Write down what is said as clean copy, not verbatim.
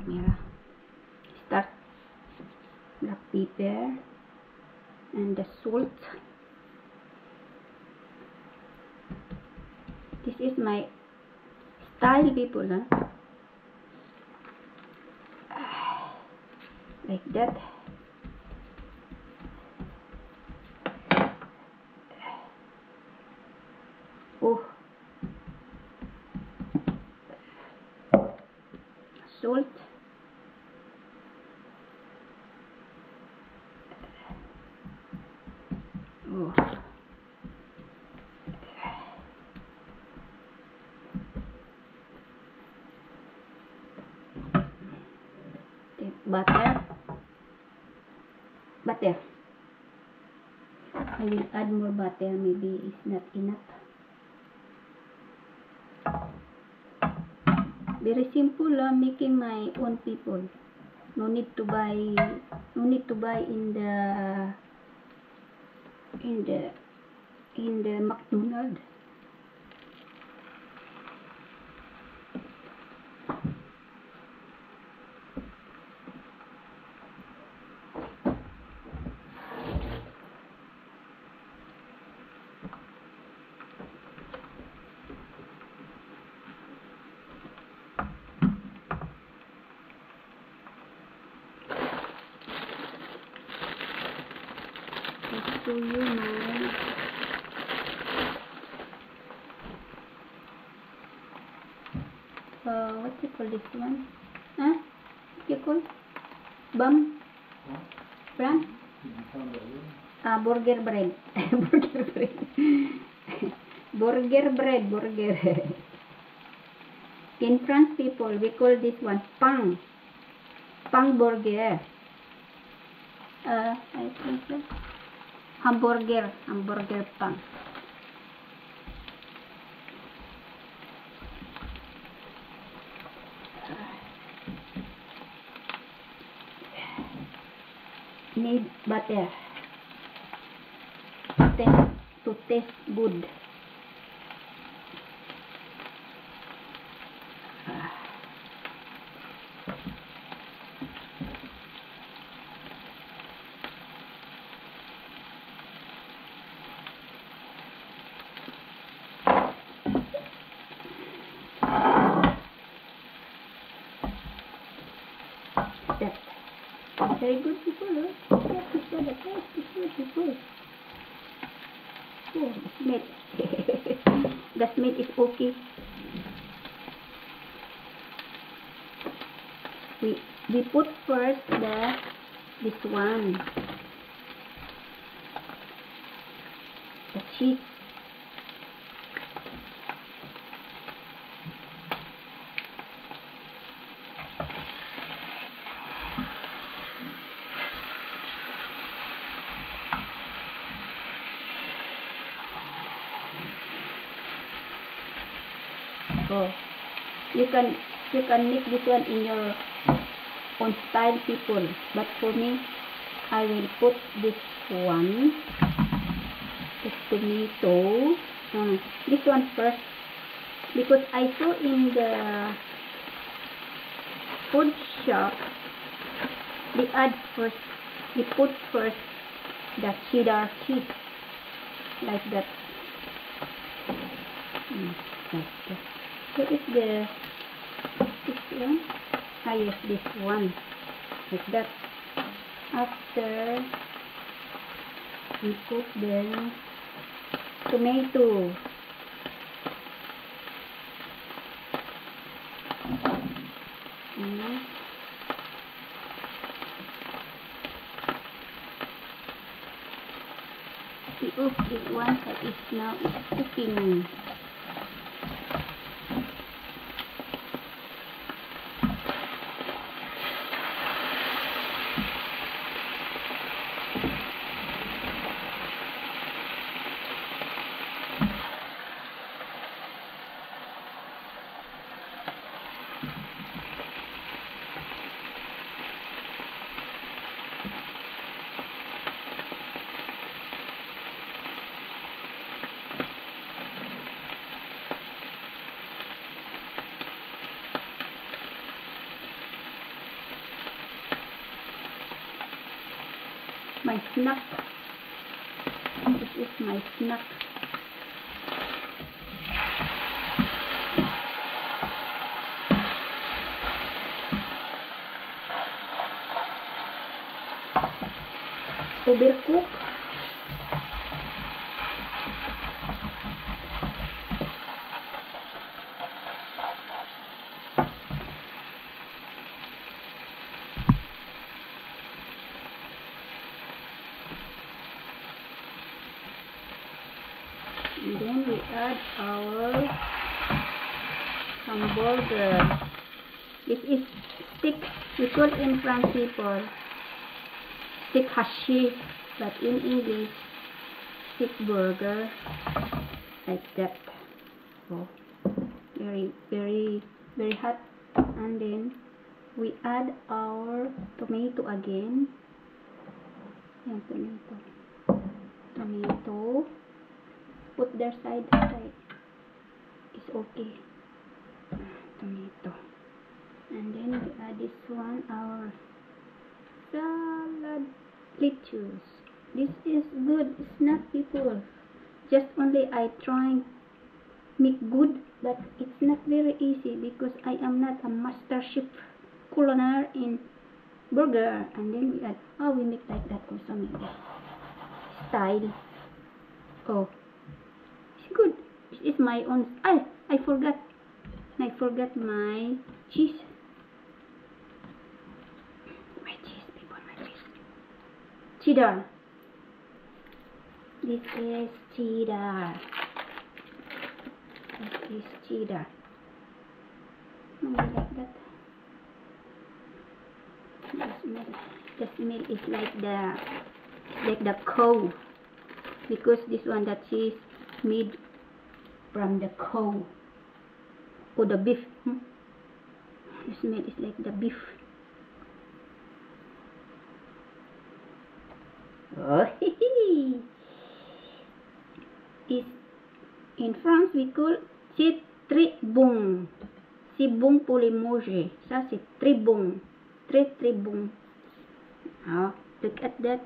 camera. Start black pepper and the salt. This is my style, people, huh? Like that. Oh, salt. Oh. Butter. I will add more butter. Maybe it's not enough. Very simple, making my own, people. No need to buy in the McDonald's. To you my what you call this one? What you call? Bun? Brand? Burger bread. Burger bread. Burger. In France, people, we call this one pain burger. I think so. Hamburger pan. Need butter to taste good. Very good, people. That is the taste, people. Oh, the smell. The smell is okay. We put first this one, the cheese. Oh, you can make this one in your own style, people. But for me, I will put this one, the tomato, this one first, because I saw in the food shop they put first the cheddar cheese, like that. Like that. What is this one? Yes, this one, like that. After we put the tomato, the one that is now cooking. my snack. This is my snack. Overcook. And then we add our hamburger. This is stick. We call in France people stick hashi, but in English stick burger, like that. Oh, very hot. And then we add our tomato again. Yan, tomato. Put their side aside. It's okay. Tomato. And then we add this one, our salad lettuce. This is good. It's not people. Just only I trying make good, but it's not very easy because I am not a master chef culinary in burger. And then we add, oh, we make like that also, maybe style. Oh, it's good. This is my own. I forgot my cheese. My cheese. Cheddar. This is cheddar. No, like that. The smell is like the cow, because this one that is made from the cow or the beef. The smell is like the beef. Oh, is in France we call c'est très bon. C'est bon pour les manger. Ça c'est très bon. Très bon. Oh, look at that.